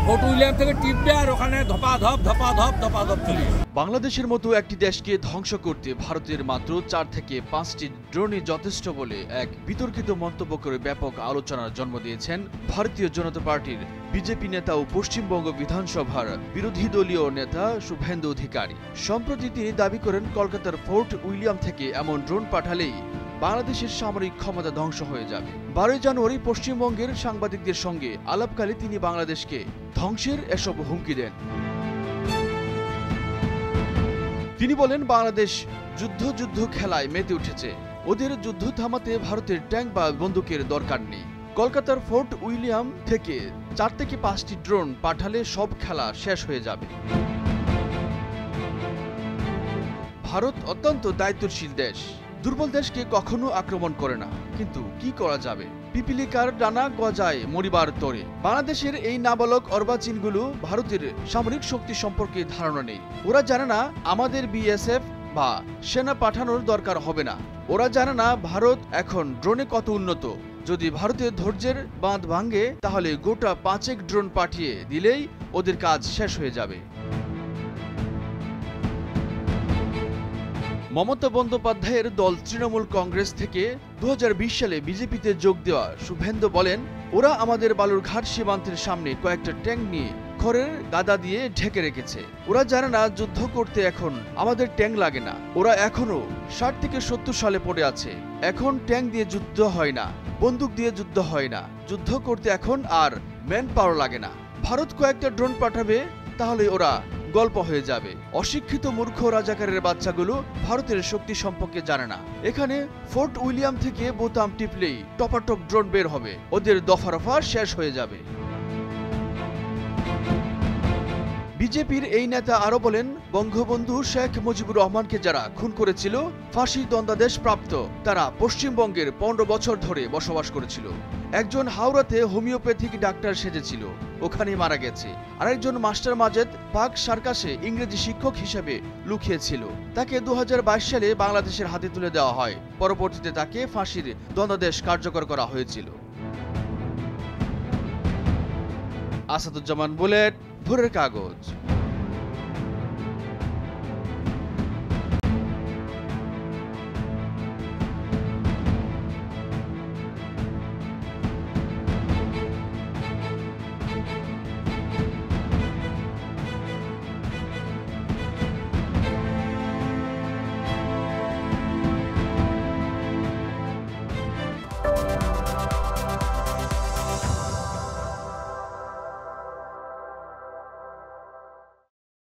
Fort William থেকে টিপবে আর ওখানে ধপাধপ চলে। বাংলাদেশের মতো একটি দেশকে ধ্বংস করতে ভারতের মাত্র 4 থেকে 5টি ড্রোনই যথেষ্ট বলে এক বিতর্কিত মন্তব্য করে ব্যাপক আলোচনার জন্ম দিয়েছেন ভারতীয় জনতা পার্টির বিজেপি নেতা ও পশ্চিমবঙ্গ বিধানসভার বিরোধী দলীয় নেতা শুভেন্দু অধিকারী। সম্প্রতি তিনি দাবি করেন কলকাতার ফোর্ট উইলিয়াম থেকে এমন ড্রোন পাঠালেই বাংলাদেশের সামরিক ক্ষমতা ধ্বংস হয়ে যাবে। 12 জানুয়ারি পশ্চিমবঙ্গের সাংবাদিকদের সঙ্গে আলাপকালে তিনি বাংলাদেশকে ধ্বংসের এসব হুমকি দেন। তিনি বলেন, বাংলাদেশ যুদ্ধ খেলায় মেতে উঠেছে। ওদের যুদ্ধ থামাতে ভারতের ট্যাঙ্ক বা বন্দুকের দরকার নেই। কলকাতার ফোর্ট উইলিয়াম থেকে 4 থেকে 5টি ড্রোন পাঠালে সব খেলা শেষ হয়ে যাবে। ভারত অত্যন্ত দায়িত্বশীল দেশ, দুর্বল দেশকে কখনো আক্রমণ করে না। কিন্তু কি করা যাবে, পিপিলিকার ডানা গজায় মরিবার তরে। বাংলাদেশের এই নাবালক অর্বাচীনগুলো ভারতের সামরিক শক্তি সম্পর্কে ধারণা নেই। ওরা জানে না আমাদের বিএসএফ বা সেনা পাঠানোর দরকার হবে না। ওরা জানে না ভারত এখন ড্রোনে কত উন্নত। যদি ভারতের ধৈর্যের বাঁধ ভাঙে তাহলে গোটা 5 ড্রোন পাঠিয়ে দিলেই ওদের কাজ শেষ হয়ে যাবে। মমতা বন্দ্যোপাধ্যায়ের দল তৃণমূল কংগ্রেস থেকে 2020 সালে বিজেপিতে যোগ দেওয়া শুভেন্দু বলেন, ওরা আমাদের বালুরঘাট সীমান্তের সামনে কয়েকটা ট্যাঙ্ক নিয়ে খড়ের গাদা দিয়ে ঢেকে রেখেছে। ওরা জানে না যুদ্ধ করতে এখন আমাদের ট্যাঙ্ক লাগে না। ওরা এখনো 60 থেকে 70 সালে পড়ে আছে। এখন ট্যাঙ্ক দিয়ে যুদ্ধ হয় না, বন্দুক দিয়ে যুদ্ধ হয় না। যুদ্ধ করতে এখন আর ম্যান পাওয়ার লাগে না। ভারত কয়েকটা ড্রোন পাঠাবে, তাহলে ওরা গল্প হয়ে যাবে। অশিক্ষিত মূর্খ রাজাকারের বাচ্চাগুলো ভারতের শক্তি সম্পর্কে জানে না। এখানে ফোর্ট উইলিয়াম থেকে বোতাম টিপলেই টপাটপ ড্রোন বের হবে, ওদের দফা শেষ হয়ে যাবে। বিজেপির এই নেতা আরো বলেন, বঙ্গবন্ধু শেখ মুজিবুর রহমানকে যারা খুন করেছিল, ফাঁসি দণ্ডাদেশ প্রাপ্ত, তারা পশ্চিমবঙ্গের 15 বছর ধরে বসবাস করেছিল। একজন হাওড়াতে হোমিওপ্যাথিক ডাক্তার সেজেছিল, ওখানে মারা গেছে। আরেকজন মাস্টার মাজেদ পাক সার্কাসে ইংরেজি শিক্ষক হিসেবে লুকিয়েছিল। তাকে 2022 সালে বাংলাদেশের হাতে তুলে দেওয়া হয়। পরবর্তীতে তাকে ফাঁসির দণ্ডাদেশ কার্যকর করা হয়েছিল। আসাদুজ্জামান বুলেট, ভোরের কাগজ।